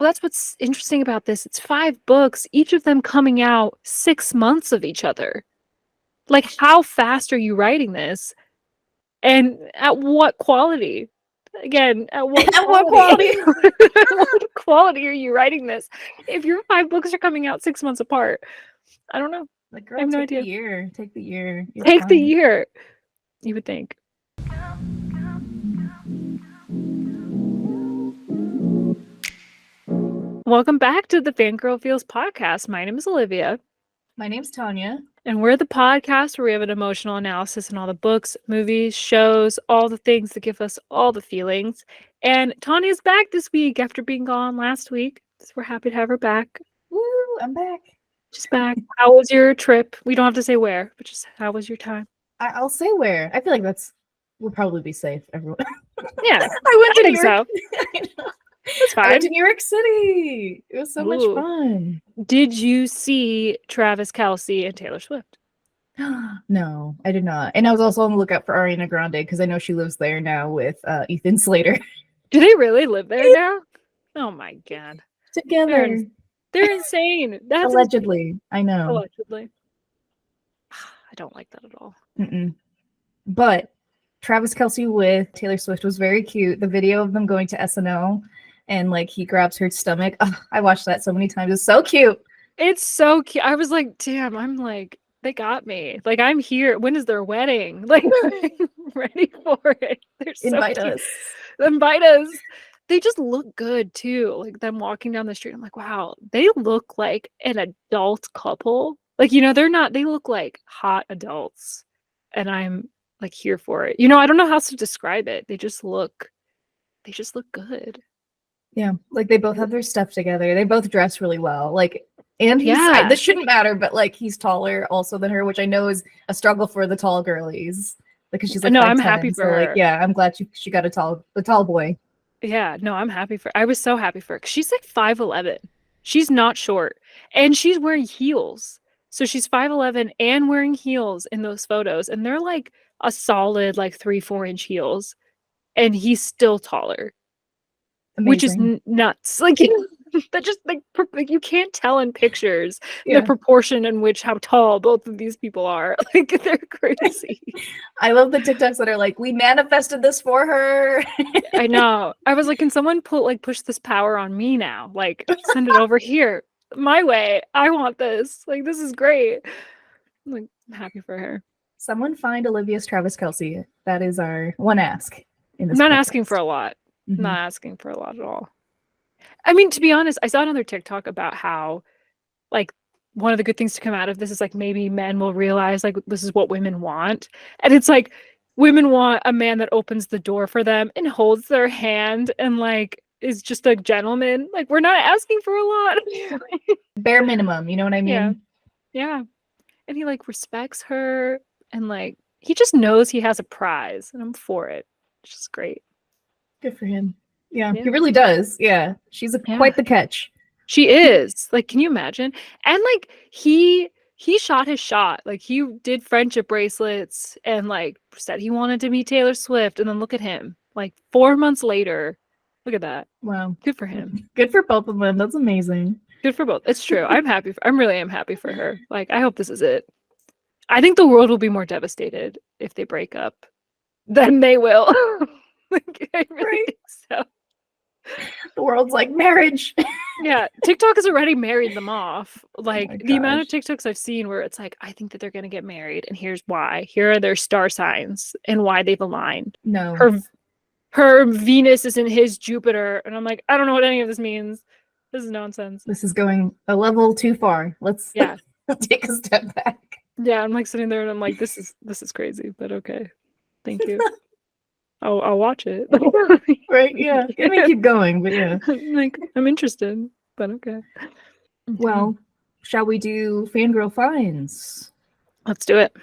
Well, that's what's interesting about this. It's 5 books, each of them coming out 6 months of each other. Like, how fast are you writing this? And at what quality? Again, at what At what quality? quality? At what quality are you writing this? If your 5 books are coming out 6 months apart, I don't know. Like, I girl, have no take the idea. year. Take the year. You're Take the fine. year, you would think. Welcome back to the Fangirl Feels podcast. My name is Olivia. My name's Tanya. And we're the podcast where we have an emotional analysis on all the books, movies, shows, all the things that give us all the feelings. And Tanya's back this week after being gone last week. So we're happy to have her back. Woo, I'm back. She's back. How was your trip? We don't have to say where, but just how was your time? I'll say where. I feel like we'll probably be safe, everyone. Yeah, I went to think New York. so. I know. That's I fine. went to New York City. It was so much Ooh. fun. Did you see Travis Kelce and Taylor Swift? No, I did not. And I was also on the lookout for Ariana Grande because I know she lives there now with Ethan Slater. Do they really live there now? Oh my god. Together. They're insane. That's Allegedly. I know. Allegedly. I don't like that at all. Mm-mm. But Travis Kelce with Taylor Swift was very cute. The video of them going to SNL and like he grabs her stomach. Oh, I watched that so many times. It's so cute. It's so cute. I was like, damn, I'm like, they got me. Like, I'm here. When is their wedding? Like, I'm ready for it. They're so Invite cute. us. Invite us. They just look good too. Like them walking down the street. I'm like, wow, they look like an adult couple. Like, they look like hot adults. And I'm like here for it. I don't know how else to describe it. They just look good. Yeah, like they both have their stuff together. They both dress really well. Like, and this shouldn't matter, but like he's taller also than her, which I know is a struggle for the tall girlies because she's like No, 5'10", I'm happy for her. Like, yeah, I'm glad she got the tall boy. Yeah, no, I'm happy for. I was so happy for her. 'Cause she's like 5'11". She's not short, and she's wearing heels. So she's 5'11" and wearing heels in those photos, and they're like a solid like 3-4 inch heels, and he's still taller. Amazing. Which is nuts. Like that just like you can't tell in pictures the proportion in which how tall both of these people are. Like they're crazy. I love the TikToks that are like, we manifested this for her. I know. I was like, can someone push this power on me now? Like send it over here my way. I want this. Like this is great. I'm happy for her. Someone find Olivia's Travis Kelce. That is our one ask. I'm not asking for a lot. Mm-hmm. Not asking for a lot at all. I mean, to be honest, I saw another TikTok about how, like, one of the good things to come out of this is, like, maybe men will realize, like, this is what women want. And it's, like, women want a man that opens the door for them and holds their hand and, like, is just a gentleman. Like, we're not asking for a lot. Bare minimum, you know what I mean? Yeah. And he, like, respects her and, like, he just knows he has a prize. And I'm for it. It's just great. Good for him. Yeah, he really does. Yeah, she's quite the catch. She is. Like, can you imagine? And like he shot his shot. Like he did friendship bracelets and like said he wanted to meet Taylor Swift, and then look at him. Like 4 months later, look at that. Wow, good for him. Good for both of them. That's amazing. Good for both. It's true. I really am happy for her. Like I hope this is it. I think the world will be more devastated if they break up than they will. Like, I really think so. The world's like marriage. Yeah, TikTok has already married them off. Like the amount of TikToks I've seen where it's like, I think that they're gonna get married, and here's why. Here are their star signs and why they've aligned. No, her Venus is in his Jupiter, and I'm like, I don't know what any of this means. This is nonsense. This is going a level too far. Let's take a step back. Yeah, I'm like sitting there and I'm like, this is crazy, but okay, thank you. I'll watch it. Right, yeah. Let me keep going, but yeah. Like, I'm interested, but okay. Well, shall we do Fangirl Finds? Let's do it.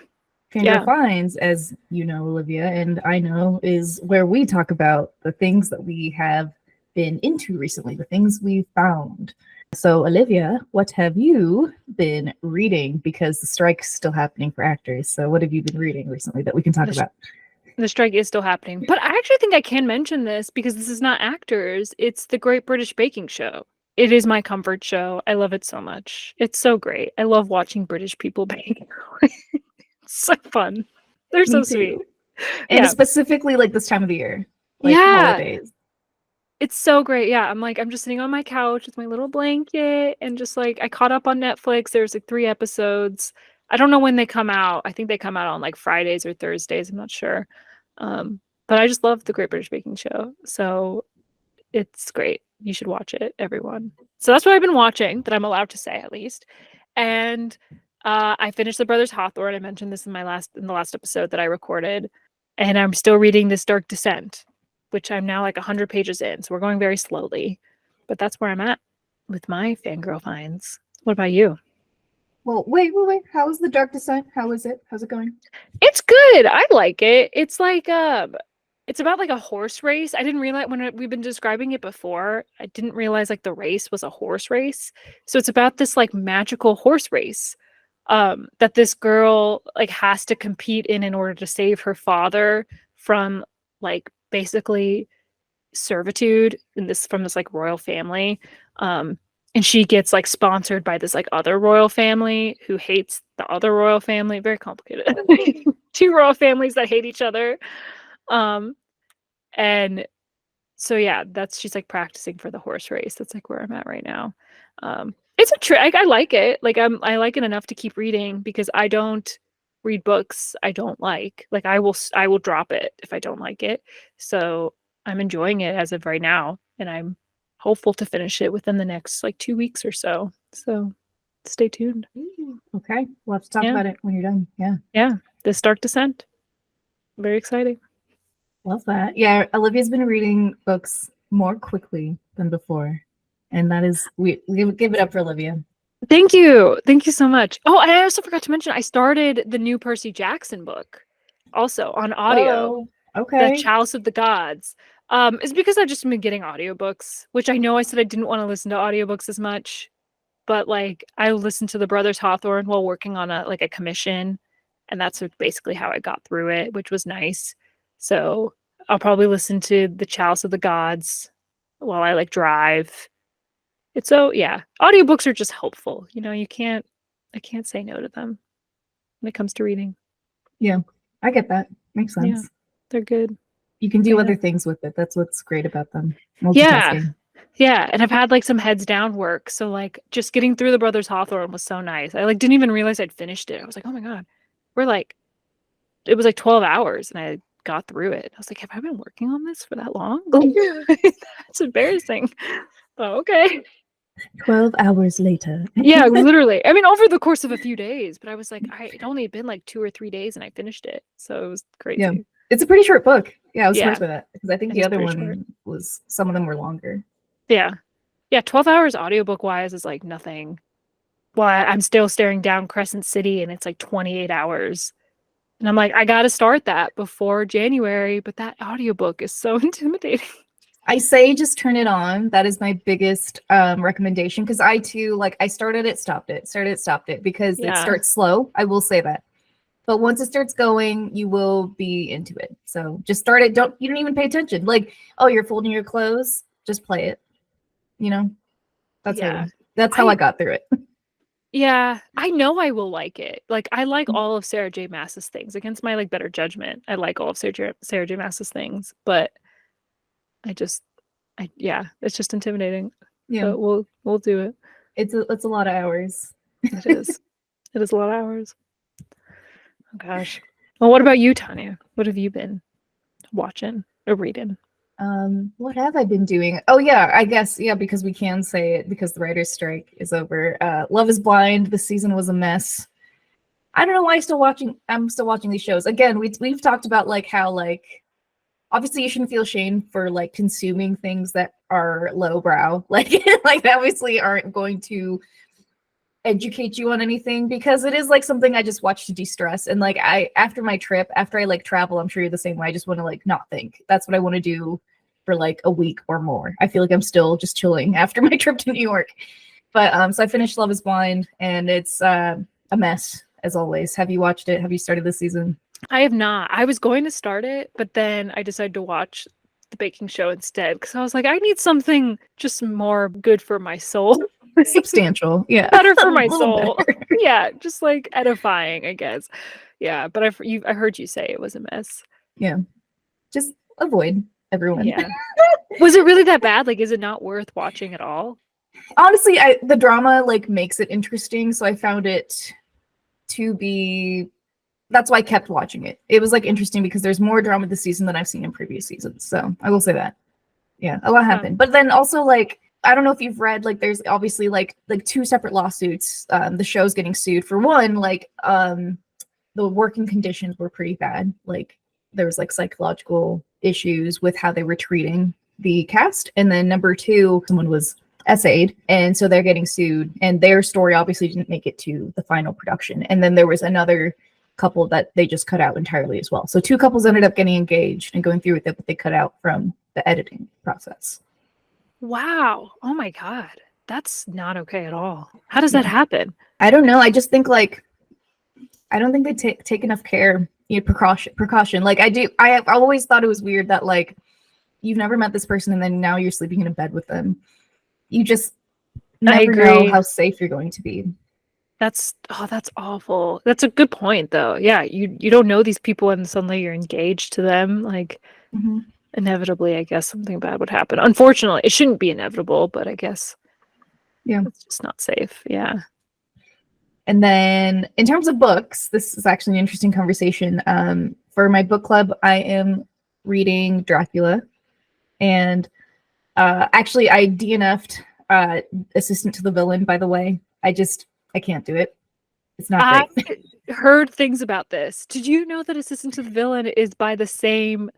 Fangirl Finds, as you know, Olivia, and I know, is where we talk about the things that we have been into recently, the things we've found. So, Olivia, what have you been reading? Because the strike's still happening for actors. So what have you been reading recently that we can talk about? The strike is still happening. But I actually think I can mention this because this is not actors. It's the Great British Baking Show it is my comfort show. I love it so much. It's so great. I love watching British people bake. It's so fun. They're Me so sweet. too. And Yeah. specifically like this time of the year, like Yeah. holidays. It's so great. Yeah. I'm just sitting on my couch with my little blanket and just like I caught up on Netflix. There's like 3 episodes. I don't know when they come out. I think they come out on like Fridays or Thursdays. I'm not sure. But I just love the Great British Baking Show. So it's great. You should watch it, everyone. So that's what I've been watching, that I'm allowed to say at least. And I finished The Brothers Hawthorne. I mentioned this in the last episode that I recorded. And I'm still reading this Dark Descent, which I'm now like 100 pages in. So we're going very slowly. But that's where I'm at with my fangirl finds. What about you? Well, wait. How is the Dark Descent? How is it? How's it going? It's good. I like it. It's about like a horse race. I didn't realize we've been describing it before. I didn't realize like the race was a horse race. So it's about this like magical horse race that this girl like has to compete in order to save her father from like basically servitude in this from this like royal family. And she gets like sponsored by this like other royal family who hates the other royal family. Very complicated. Two royal families that hate each other. Um, and so yeah, she's like practicing for the horse race. That's like where I'm at right now. It's a trick. I like it. Like I like it enough to keep reading because I don't read books I don't like. Like I will drop it if I don't like it. So I'm enjoying it as of right now, and I'm hopeful to finish it within the next like 2 weeks or so. So stay tuned. Okay, we'll have to talk Yeah. about it when you're done. Yeah. Yeah. This Dark Descent. Very exciting. Love that. Yeah, Olivia's been reading books more quickly than before. And that is we give it up for Olivia. Thank you. Thank you so much. Oh, and I also forgot to mention I started the new Percy Jackson book also on audio, Whoa. The Okay. Chalice of the Gods. It's because I've just been getting audiobooks, which I know I said I didn't want to listen to audiobooks as much, but like I listened to The Brothers Hawthorne while working on a commission, and that's basically how I got through it, which was nice. So I'll probably listen to The Chalice of the Gods while I like drive. It's so yeah, audiobooks are just helpful. You know, I can't say no to them when it comes to reading. Yeah, I get that. Makes sense. Yeah, they're good. You can do Yeah. other things with it. That's what's great about them. Yeah. Multitasking. Yeah, and I've had like some heads down work, so like just getting through The Brothers Hawthorne was so nice. I like didn't even realize I'd finished it. I was like, oh my god, we're like, it was like 12 hours, and I got through it. I was like, have I been working on this for that long? That's embarrassing. Oh, okay. 12 hours later. Yeah, literally. I mean, over the course of a few days, but I was like, it only had been like 2 or 3 days, and I finished it, so it was crazy. Yeah. It's a pretty short book. Yeah, I was Yeah. surprised by that because I think It the is other pretty one short. was some of them were longer. Yeah. Yeah, 12 hours audiobook wise is like nothing. Well, I'm still staring down Crescent City and it's like 28 hours. And I'm like, I got to start that before January, but that audiobook is so intimidating. I say just turn it on. That is my biggest recommendation because I too like I started it, stopped it because it Yeah. starts slow. I will say that. But once it starts going, you will be into it. So just start it. You don't even pay attention. Like, oh, you're folding your clothes, just play it. You know? That's how I got through it. Yeah, I know I will like it. Like I like all of Sarah J. Maas's things. Against my like better judgment, I like all of Sarah J. Maas's things, but yeah, it's just intimidating. Yeah, but we'll do it. It's a lot of hours. It is. It is a lot of hours. Oh gosh. Well, what about you, Tanya? What have you been watching or reading? What have I been doing? Oh yeah, I guess yeah, because we can say it because the writer's strike is over. Love is Blind. The season was a mess. I don't know why I'm still watching these shows. Again, we've talked about like how like obviously you shouldn't feel shame for like consuming things that are lowbrow. Like like obviously aren't going to educate you on anything because it is like something I just watch to de-stress. And like after my trip, after I like travel, I'm sure you're the same way. I just want to like not think. That's what I want to do for like a week or more. I feel like I'm still just chilling after my trip to New York. But so I finished Love is Blind and it's a mess as always. Have you watched it? Have you started this season? I have not. I was going to start it, but then I decided to watch the baking show instead because I was like, I need something just more good for my soul. Substantial. Yeah. Better for A my little soul. better. Yeah, just like edifying, I guess. Yeah, but I heard you say it was a mess. Yeah. Just avoid everyone. Yeah. Was it really that bad? Like, is it not worth watching at all? Honestly, the drama like makes it interesting, so I found it to be that's why I kept watching it. It was like interesting because there's more drama this season than I've seen in previous seasons. So I will say that. Yeah, a lot happened. But then also like I don't know if you've read like there's obviously like two separate lawsuits. The show's getting sued for one, like the working conditions were pretty bad. Like there was like psychological issues with how they were treating the cast. And then number two, someone was essayed, and so they're getting sued. And their story obviously didn't make it to the final production. And then there was another couple that they just cut out entirely as well. So two couples ended up getting engaged and going through with it, but they cut out from the editing process. Wow. Oh my God. That's not okay at all. How does that happen? I don't know. I just think like I don't think they take enough care, precaution. Like I always thought it was weird that like you've never met this person and then now you're sleeping in a bed with them. You just never know how safe you're going to be. That's awful. That's a good point though. Yeah, you don't know these people and suddenly you're engaged to them. Like inevitably, I guess something bad would happen. Unfortunately, it shouldn't be inevitable, but I guess it's just not safe. Yeah. And then in terms of books, this is actually an interesting conversation. For my book club, I am reading Dracula. And actually, I DNF'd Assistant to the Villain, by the way. I can't do it. It's not great. I heard things about this. Did you know that Assistant to the Villain is by the same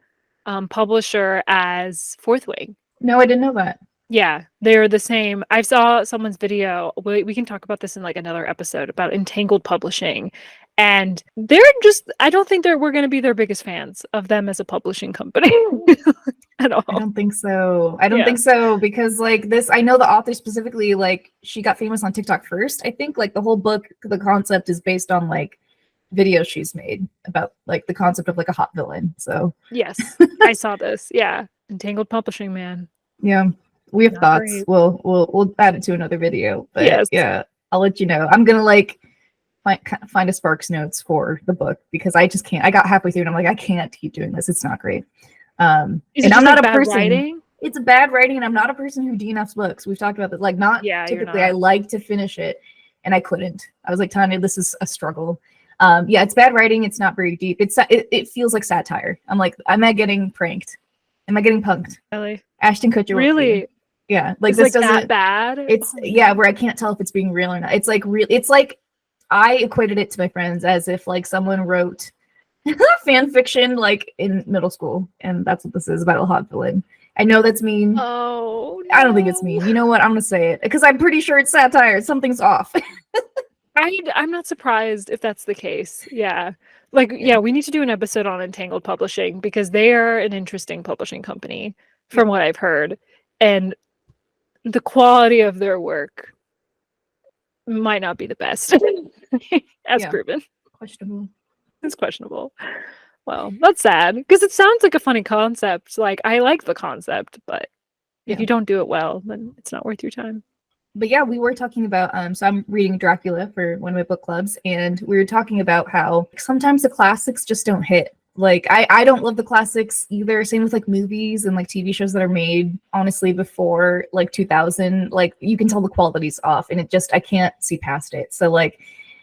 publisher as Fourth Wing? No, I didn't know that. Yeah, they're the same. I saw someone's video. We can talk about this in like another episode about Entangled Publishing. And I don't think we're going to be their biggest fans of them as a publishing company at all. I don't think so. I don't think so because like this, I know the author specifically, like she got famous on TikTok first. I think like the whole book, the concept is based on like videos she's made about like the concept of like a hot villain. So yes, I saw this. Yeah. Entangled Publishing, man. Yeah. We have thoughts. Great. We'll add it to another video. But yeah, I'll let you know. I'm gonna like find a Sparks notes for the book because I just can't. I got halfway through and I'm like, I can't keep doing this. It's not great. And I'm not a person. Writing? It's a bad writing, and I'm not a person who DNFs books. We've talked about that. Like, not typically. I like to finish it, and I couldn't. I was like, Tanya, this is a struggle. Yeah, it's bad writing. It's not very deep. It feels like satire. I'm like, am I getting pranked? Am I getting punked? Really? Ashton Kutcher. Really? Yeah, like it's this like doesn't. That bad? It's where I can't tell if it's being real or not. It's like real. It's like I equated it to my friends as if like someone wrote fan fiction like in middle school, and that's what this is about a hot villain. I know that's mean. Oh, no. I don't think it's mean. You know what? I'm gonna say it because I'm pretty sure it's satire. Something's off. I'm not surprised if that's the case. Yeah. Like, yeah, we need to do an episode on Entangled Publishing because they are an interesting publishing company from what I've heard. And the quality of their work might not be the best as proven. Questionable. It's questionable. Well, that's sad because it sounds like a funny concept. Like, I like the concept, but if you don't do it well, then it's not worth your time. But yeah, we were talking about, so I'm reading Dracula for one of my book clubs, and we were talking about how sometimes the classics just don't hit. Like, I don't love the classics either. Same with like movies and like TV shows that are made, honestly, before like 2000. Like, you can tell the quality's off, and I can't see past it. So like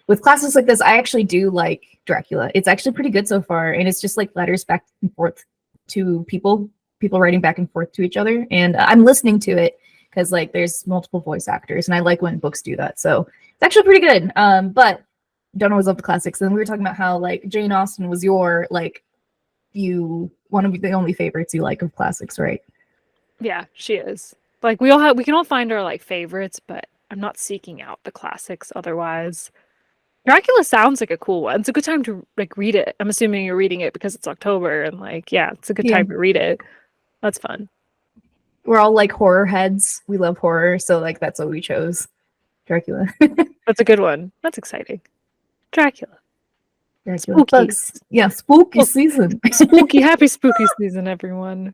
with classics like this, I actually do like Dracula. It's actually pretty good so far, and it's just like letters back and forth to people writing back and forth to each other. And I'm listening to it because like there's multiple voice actors, and I like when books do that. So it's actually pretty good. But don't always love the classics. And we were talking about how like Jane Austen was your like one of the only favorites you like of classics, right? Yeah, she is. Like we can all find our like favorites, but I'm not seeking out the classics otherwise. Dracula sounds like a cool one. It's a good time to like read it. I'm assuming you're reading it because it's October and like it's a good time to read it. That's fun. We're all like horror heads. We love horror, so like that's what we chose. Dracula. That's a good one. That's exciting. Dracula. Spooky. Yeah, spooky season. Spooky, happy spooky season, everyone.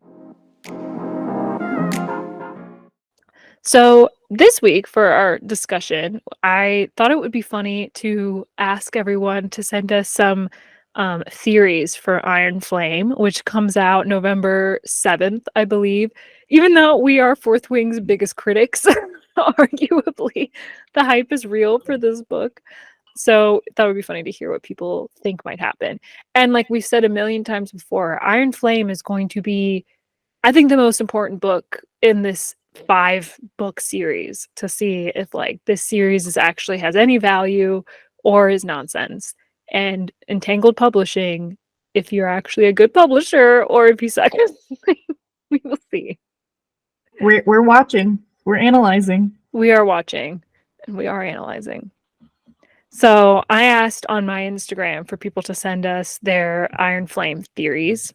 So this week for our discussion, I thought it would be funny to ask everyone to send us some theories for Iron Flame, which comes out November 7th, I believe. Even though we are Fourth Wing's biggest critics, arguably, the hype is real for this book. So that would be funny to hear what people think might happen. And like we've said a million times before, Iron Flame is going to be, I think, the most important book in this 5-book series to see if like this series is actually has any value or is nonsense. And Entangled Publishing, if you're actually a good publisher or if you suck, we will see. We're watching. We're analyzing. We are watching and we are analyzing. So I asked on my Instagram for people to send us their Iron Flame theories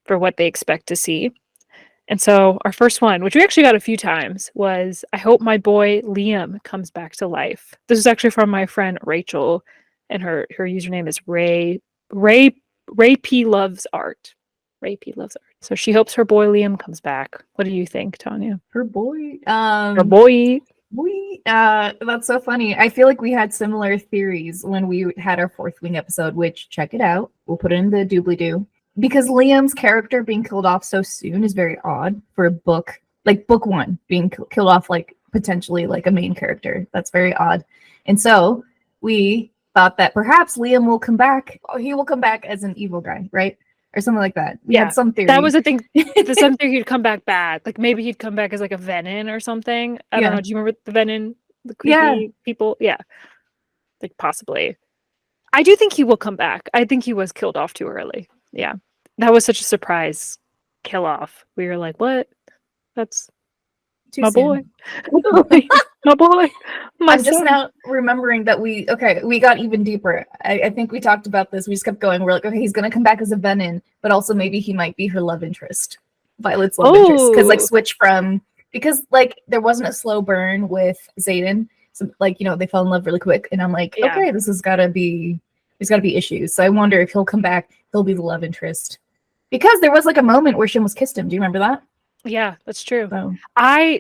for what they expect to see. And so our first one, which we actually got a few times, was I hope my boy Liam comes back to life. This is actually from my friend Rachel, and her username is Ray P loves art. Ray P loves art. So she hopes her boy Liam comes back. What do you think, Tanya? Her boy. Her boy. That's so funny. I feel like we had similar theories when we had our Fourth Wing episode, which check it out. We'll put it in the doobly-doo. Because Liam's character being killed off so soon is very odd for a book, like book one being killed off, like potentially like a main character. That's very odd. And so we thought that perhaps Liam will come back. Oh, he will come back as an evil guy, right? Or something like that. We had some theory. That was a thing. The some theory he'd come back bad. Like maybe he'd come back as like a Venin or something. I don't know. Do you remember the Venin? The creepy people? Yeah. Like possibly. I do think he will come back. I think he was killed off too early. Yeah. That was such a surprise kill off. We were like, what? That's too my soon. Boy. My boy. My I'm just now remembering that we got even deeper. I think we talked about this. We just kept going. We're like, okay, he's gonna come back as a Venin, but also maybe he might be her love interest. Violet's love interest. Because like switch from because like there wasn't a slow burn with Xaden. So like, you know, they fell in love really quick. And I'm like, okay, this has gotta be there's gotta be issues. So I wonder if he'll come back, he'll be the love interest. Because there was like a moment where she almost kissed him. Do you remember that? Yeah, that's true. So. I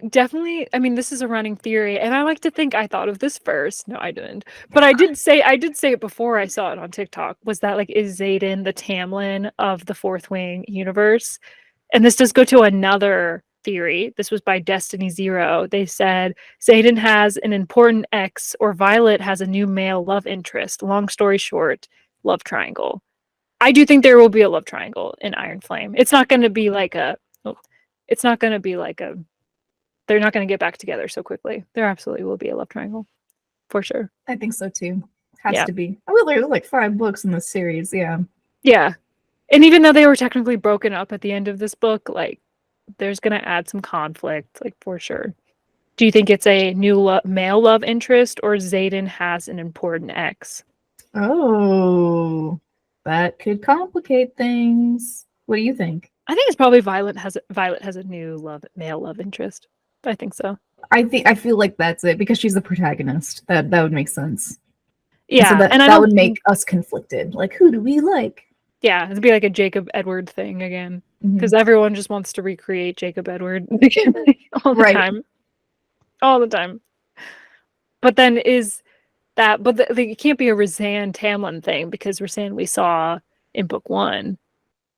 mean, this is a running theory, and I like to think I thought of this first. No, I didn't. But I did say it before I saw it on TikTok, was that like, is Xaden the Tamlin of the Fourth Wing universe? And this does go to another theory. This was by Destiny Zero. They said Xaden has an important ex, or Violet has a new male love interest. Long story short, love triangle. I do think there will be a love triangle in Iron Flame. It's not going to be like a they're not going to get back together so quickly. There absolutely will be a love triangle. For sure. I think so too. Has to be. Well, there's like 5 books in this series, yeah. Yeah. And even though they were technically broken up at the end of this book, like, there's going to add some conflict, like, for sure. Do you think it's a new male love interest, or Xaden has an important ex? Oh, that could complicate things. What do you think? I think it's probably Violet has a new male love interest. I think so. I feel like that's it because she's the protagonist. That would make sense. Yeah, and that would make us conflicted. Like, who do we like? Yeah, it'd be like a Jacob Edward thing again, because everyone just wants to recreate Jacob Edward all the time, all the time. But then it can't be a Razan Tamlin thing because Razan we saw in book 1,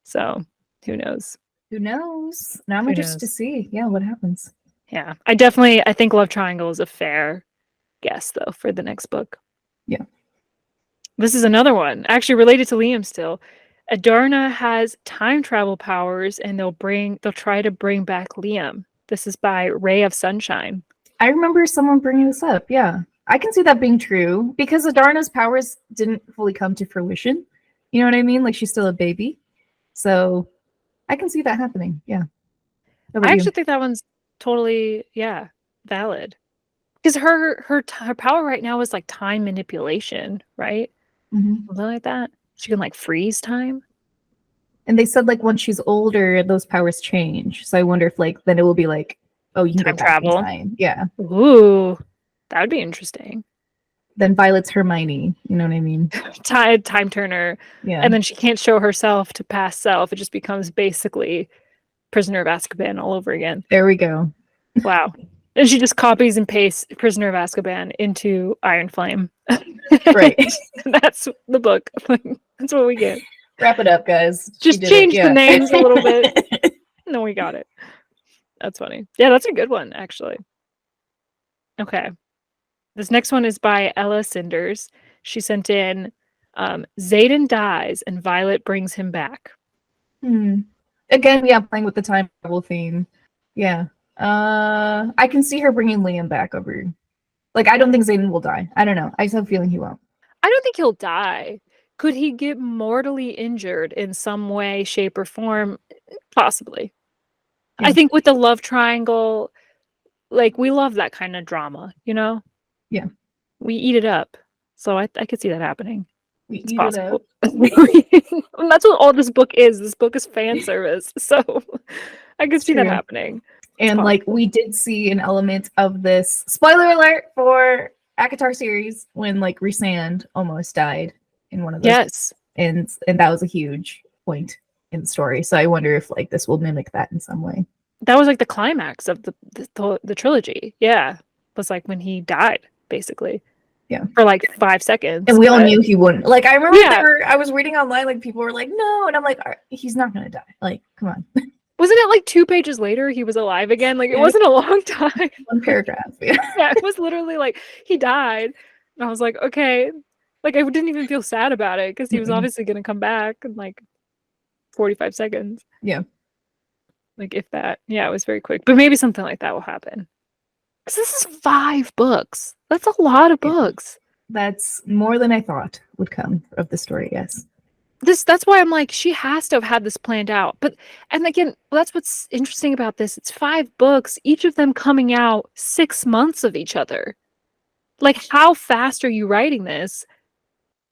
so who knows? Who knows? Now I'm interested to see, what happens. Yeah, I think love triangle is a fair guess though for the next book. Yeah. This is another one, actually related to Liam still. Adarna has time travel powers, and they'll try to bring back Liam. This is by Ray of Sunshine. I remember someone bringing this up. Yeah, I can see that being true because Adarna's powers didn't fully come to fruition. You know what I mean? Like, she's still a baby, so I can see that happening. Yeah. I actually think that one's totally valid because her power right now is like time manipulation, right? Something like that. She can like freeze time. And they said like once she's older, those powers change. So I wonder if like then it will be like, oh, you can time get back travel. in time. Yeah. Ooh, that would be interesting. Then Violet's Hermione. You know what I mean? Time turner. Yeah. And then she can't show herself to past self. It just becomes basically Prisoner of Azkaban all over again. There we go. Wow. And she just copies and pastes Prisoner of Azkaban into Iron Flame. Right. That's the book. That's what we get. Wrap it up, guys. Just change the names a little bit. And then we got it. That's funny. Yeah, that's a good one, actually. Okay. This next one is by Ella Cinders. She sent in Xaden dies and Violet brings him back. Again, yeah, playing with the time travel theme. Yeah. I can see her bringing Liam back over. Like, I don't think Xaden will die. I don't know. I just have a feeling he won't. I don't think he'll die. Could he get mortally injured in some way, shape, or form? Possibly. Yeah. I think with the love triangle, like, we love that kind of drama, you know? Yeah. We eat it up. So I could see that happening. We It's eat possible. it up. And that's what all this book is. This book is fan service. So I could see that true. happening. It's And like possible. we did see an element of this. Spoiler alert for ACOTAR series when like Rhysand almost died in one of those. Yes. And that was a huge point in the story. So I wonder if like this will mimic that in some way. That was like the climax of the trilogy. Yeah. It was like when he died, basically. Yeah. For like 5 seconds. And we all knew he wouldn't. Like I remember Yeah. I was reading online, like people were like, no, and I'm like, he's not gonna die. Like, come on. Wasn't it like 2 pages later he was alive again? Like it Yeah. wasn't a long time. One paragraph. Yeah. Yeah, it was literally like he died. And I was like, okay. Like I didn't even feel sad about it because he was obviously gonna come back in like 45 seconds. Yeah. Like if that. Yeah, it was very quick. But maybe something like that will happen. Because this is 5 books. That's a lot of books. That's more than I thought would come of the story, yes. That's why I'm like, she has to have had this planned out. But and again, that's what's interesting about this. It's 5 books, each of them coming out 6 months of each other. Like, how fast are you writing this?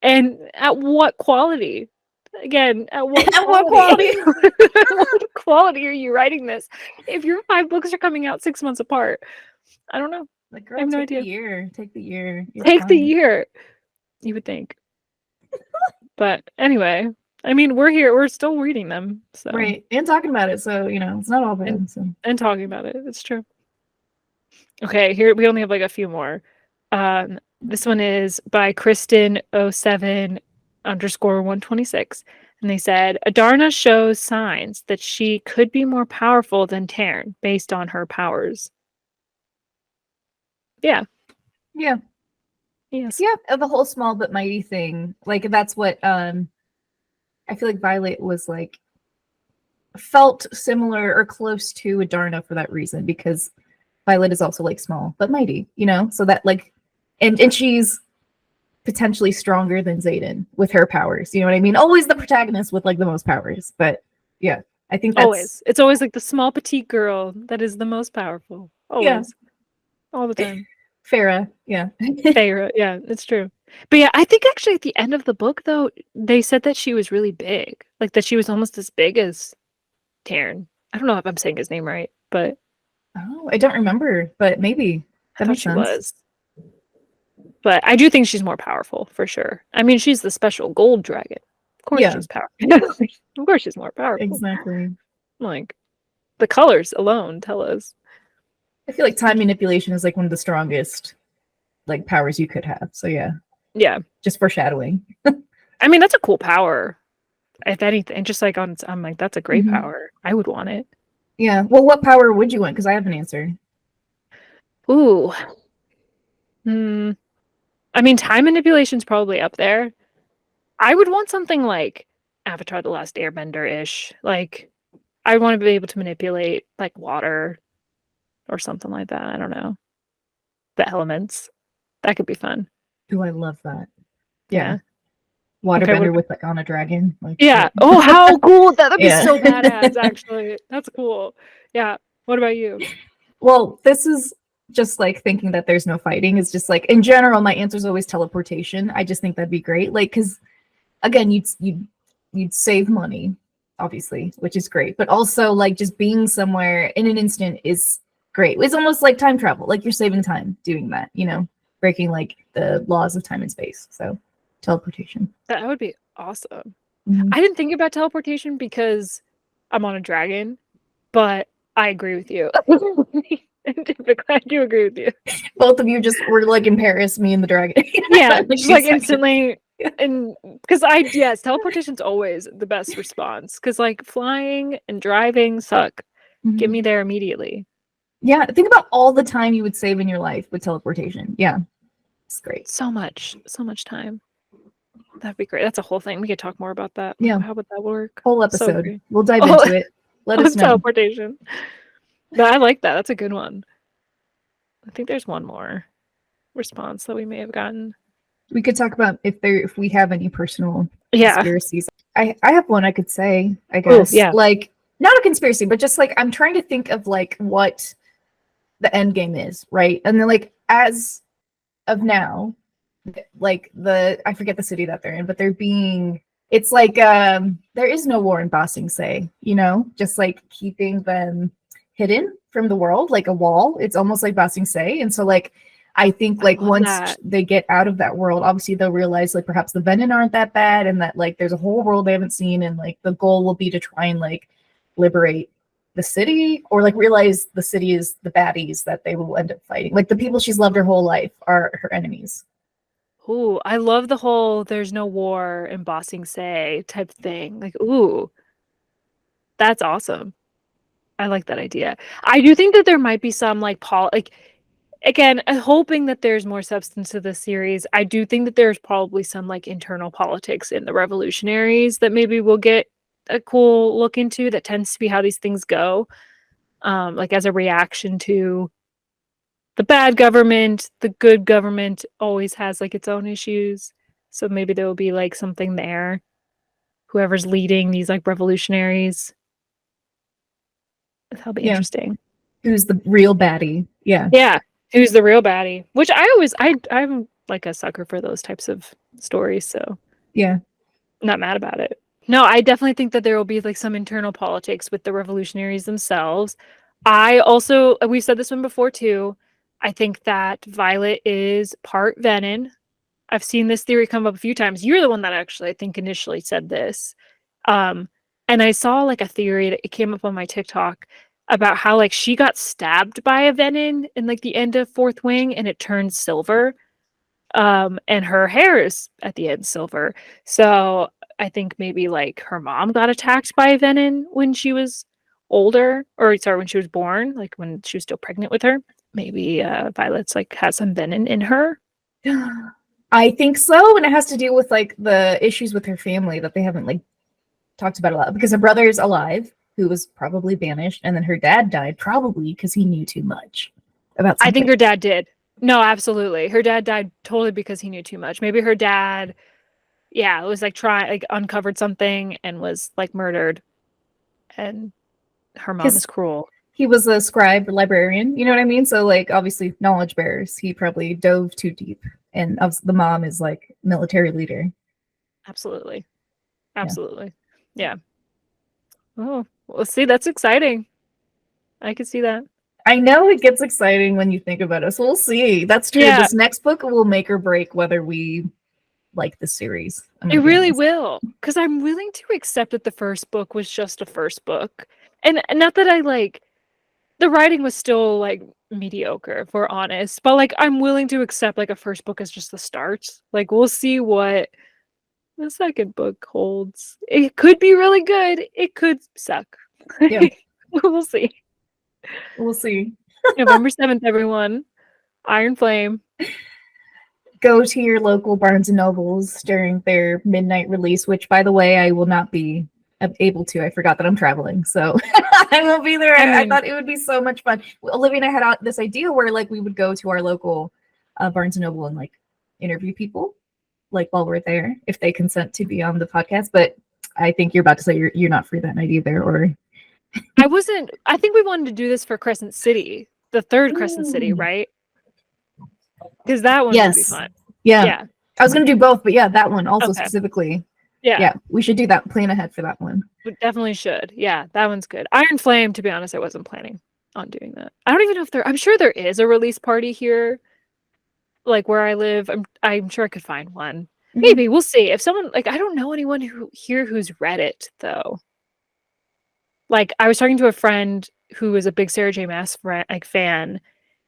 And at what quality? Again, at what quality? What quality are you writing this? If your 5 books are coming out 6 months apart, I don't know. Like, girl, I have no take idea. the year. Take the year. Take the year. You would think. But anyway, I mean, we're here. We're still reading them. So. Right. And talking about it. So, you know, it's not all bad. And talking about it. It's true. Okay, here we only have like a few more. This one is by Kristen07_126. And they said, Adarna shows signs that she could be more powerful than Taryn based on her powers. Yeah. Yeah. Yes. Yeah, the whole small but mighty thing. Like that's what I feel like Violet was like felt similar or close to Adarna for that reason, because Violet is also like small but mighty, you know? So that like and she's potentially stronger than Xaden with her powers. You know what I mean? Always the protagonist with like the most powers. But yeah, I think that's always. It's always like the small petite girl that is the most powerful. Always. Yeah. All the time. Farah, yeah. Farah, yeah, it's true. But yeah, I think actually at the end of the book, though, they said that she was really big. Like that she was almost as big as Taryn. I don't know if I'm saying his name right, but... Oh, I don't remember, but maybe. I thought she was. But I do think she's more powerful, for sure. I mean, she's the special gold dragon. Of course she's powerful. Of course she's more powerful. Exactly. Like, the colors alone tell us. I feel like time manipulation is like one of the strongest like powers you could have. So yeah. Yeah. Just foreshadowing. I mean, that's a cool power. If anything, just like I'm like, that's a great power. I would want it. Yeah. Well, what power would you want? Because I have an answer. Ooh. I mean, time manipulation's probably up there. I would want something like Avatar: The Last Airbender-ish. Like, I want to be able to manipulate like water or something like that. I don't know. The elements. That could be fun. Ooh, I love that. Yeah. Waterbender with like on a dragon. Like, yeah. Oh, how cool. That'd be so badass, actually. That's cool. Yeah. What about you? Well, this is just like thinking that there's no fighting. Is just like in general, my answer is always teleportation. I just think that'd be great. Like, because again, you'd save money, obviously, which is great. But also like just being somewhere in an instant is great. It's almost like time travel. Like you're saving time doing that, you know, breaking like the laws of time and space. So teleportation. That would be awesome. I didn't think about teleportation because I'm on a dragon, but I agree with you. Typically, I do agree with you. Both of you just were like in Paris, me and the dragon. Yeah, Like just 2 like seconds. instantly. And because yes, teleportation's always the best response. Because like flying and driving suck. Get Mhm. me there immediately. Yeah, think about all the time you would save in your life with teleportation. Yeah, it's great. So much time. That'd be great. That's a whole thing. We could talk more about that. Like, Yeah, how would that work? whole So episode. great. We'll dive Oh, into it. Let oh, us know. teleportation. But I like that. That's a good one. I think there's one more response that we may have gotten. We could talk about if we have any personal Yeah. conspiracies. I have one I could say, I Oh, guess. yeah. Like not a conspiracy, but just like I'm trying to think of like what the end game is, right? And then like as of now, like I forget the city that they're in, but it's like there is no war in Bossing Say, just like keeping them hidden from the world, like a wall. It's almost like Bossing Say. And so like I think like once they get out of that world, obviously they'll realize like perhaps the Venom aren't that bad and that like there's a whole world they haven't seen, and like the goal will be to try and like liberate the city, or like realize the city is the baddies that they will end up fighting. Like the people she's loved her whole life are her enemies. Ooh, I love the whole "there's no war in Bossing Say" type thing. Like, ooh, that's awesome. I like that idea. I do think that there might be some like again, hoping that there's more substance to this series. I do think that there's probably some like internal politics in the revolutionaries that maybe we'll get a cool look into. That tends to be how these things go. Like as a reaction to the bad government, the good government always has like its own issues. So maybe there will be like something there. Whoever's leading these like revolutionaries. That'll be interesting. Who's the real baddie? Yeah. Yeah. Who's the real baddie? Which I'm like a sucker for those types of stories, so Yeah. I'm not mad about it. No, I definitely think that there will be like some internal politics with the revolutionaries themselves. I also, we've said this one before too. I think that Violet is part Venom. I've seen this theory come up a few times. You're the one that actually, I think, initially said this. Um, and I saw like a theory that it came up on my TikTok about how like she got stabbed by a Venom in like the end of Fourth Wing and it turned silver. And her hair is at the end silver. So I think maybe like her mom got attacked by a Venom when she was older, or sorry, when she was born, like when she was still pregnant with her. Maybe Violet's like has some Venom in her. I think so, and it has to do with like the issues with her family that they haven't like talked about a lot, because her brother is alive, who was probably banished, and then her dad died probably because he knew too much about something. I think her dad did. No, absolutely. Her dad died totally because he knew too much. Maybe her dad, yeah, it was like uncovered something and was like murdered. And her mom is cruel. He was a scribe librarian, you know what I mean? So like obviously knowledge bearers. He probably dove too deep. And the mom is like military leader. Absolutely. Absolutely. Yeah. Oh, well, see, that's exciting. I could see that. I know it gets exciting when you think about it. So we'll see. That's true. Yeah. This next book will make or break whether we like the series. It really will. Because I'm willing to accept that the first book was just a first book. And not that I like, the writing was still like mediocre, if we're honest. But like, I'm willing to accept like a first book as just the start. Like, we'll see what the second book holds. It could be really good. It could suck. Yeah. We'll see. We'll see. November 7th, everyone. Iron Flame. Go to your local Barnes and Nobles during their midnight release, which, by the way, I will not be able to. I forgot that I'm traveling, so I won't be there. I thought it would be so much fun. Olivia and I had this idea where like we would go to our local Barnes and Noble and like interview people like while we're there if they consent to be on the podcast. But I think you're about to say you're not free that night either, or I think we wanted to do this for Crescent City, the third Crescent City, right? Because that one would be fun. Yeah. I was gonna do both, but yeah, that one also specifically. Yeah, we should do that. Plan ahead for that one. We definitely should. Yeah, that one's good. Iron Flame, to be honest, I wasn't planning on doing that. I don't even know if I'm sure there is a release party here, like where I live. I'm sure I could find one. Mm-hmm. Maybe we'll see. If someone like I don't know anyone who's read it though. Like I was talking to a friend who is a big Sarah J. Maas fan,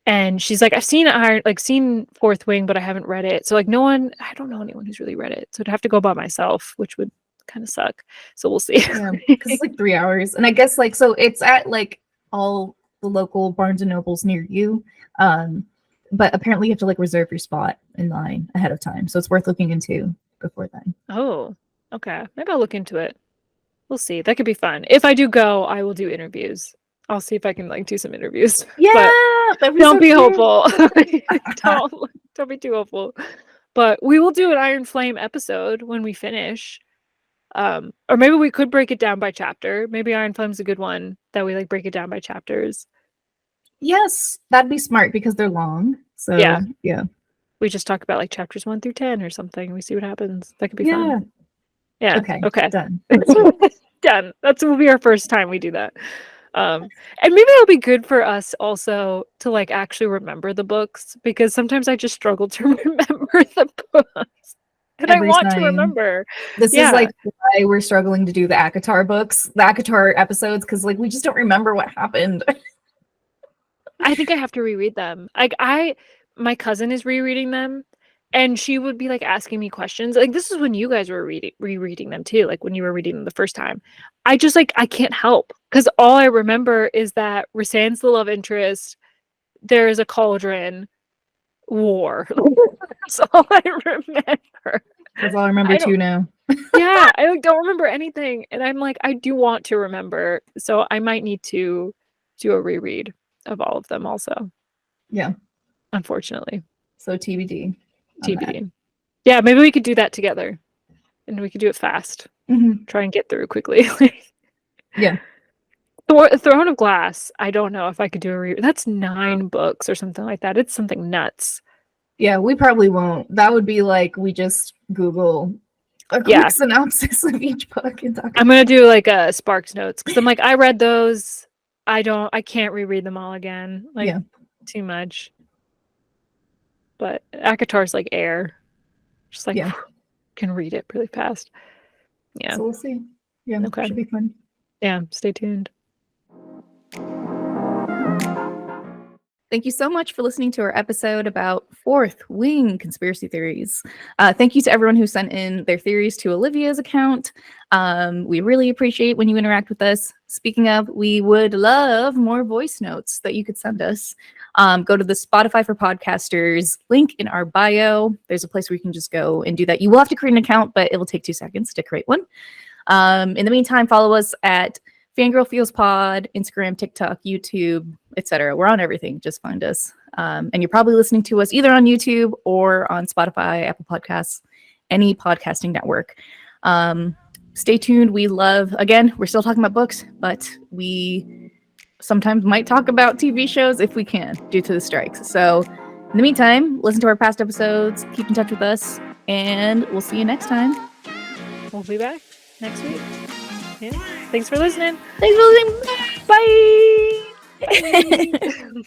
and she's like, I've seen Fourth Wing, but I haven't read it. So like I don't know anyone who's really read it. So I'd have to go by myself, which would kind of suck. So we'll see. Yeah, because it's like 3 hours, and I guess like so it's at like all the local Barnes and Nobles near you. But apparently you have to like reserve your spot in line ahead of time, so it's worth looking into before then. Oh, okay. Maybe I'll look into it. We'll see. That could be fun. If I do go, I will do interviews. I'll see if I can like do some interviews. Yeah, but don't be hopeful. don't be too hopeful. But we will do an Iron Flame episode when we finish. Or maybe we could break it down by chapter. Maybe Iron Flame's a good one that we like break it down by chapters. Yes, that'd be smart because they're long. So yeah. We just talk about like chapters 1 through 10 or something. We see what happens. That could be fun. Yeah. Okay. Done. Done. Will be our first time we do that. And maybe that'll be good for us also to like actually remember the books, because sometimes I just struggle to remember the books. And I want to remember. This is like why we're struggling to do the ACOTAR books, the ACOTAR episodes, because like we just don't remember what happened. I think I have to reread them. Like my cousin is rereading them, and she would be like asking me questions. Like this is when you guys were rereading them too, like when you were reading them the first time. I just like I can't help, because all I remember is that Rasanne's the love interest. There is a cauldron, war. That's all I remember. That's all I remember too now. Yeah, I like, don't remember anything, and I'm like I do want to remember, so I might need to do a reread of all of them also. Yeah. Unfortunately. So TBD. TBD. Yeah, maybe we could do that together, and we could do it fast. Mm-hmm. Try and get through quickly. Yeah. Throne of Glass. I don't know if I could do a reread. That's 9 books or something like that. It's something nuts. Yeah, we probably won't. That would be like we just Google a quick synopsis of each book and talk. I'm gonna do like a Sparks notes, because I'm like I read those. I can't reread them all again. Like too much. But ACOTAR's like air. Just like can read it really fast. Yeah. So we'll see. Yeah. Okay. Should be fun. Yeah. Stay tuned. Thank you so much for listening to our episode about Fourth Wing conspiracy theories. Thank you to everyone who sent in their theories to Olivia's account. We really appreciate when you interact with us. Speaking of, we would love more voice notes that you could send us. Go to the Spotify for Podcasters link in our bio. There's a place where you can just go and do that. You will have to create an account, but it will take 2 seconds to create one. In the meantime, follow us at Fangirl Feels Pod, Instagram, TikTok, YouTube, etc. We're on everything. Just find us. And you're probably listening to us either on YouTube or on Spotify, Apple Podcasts, any podcasting network. Stay tuned. We're still talking about books, but we sometimes might talk about TV shows if we can due to the strikes. So in the meantime, listen to our past episodes, keep in touch with us, and we'll see you next time. We'll be back next week. Yeah. Thanks for listening. Bye. Bye.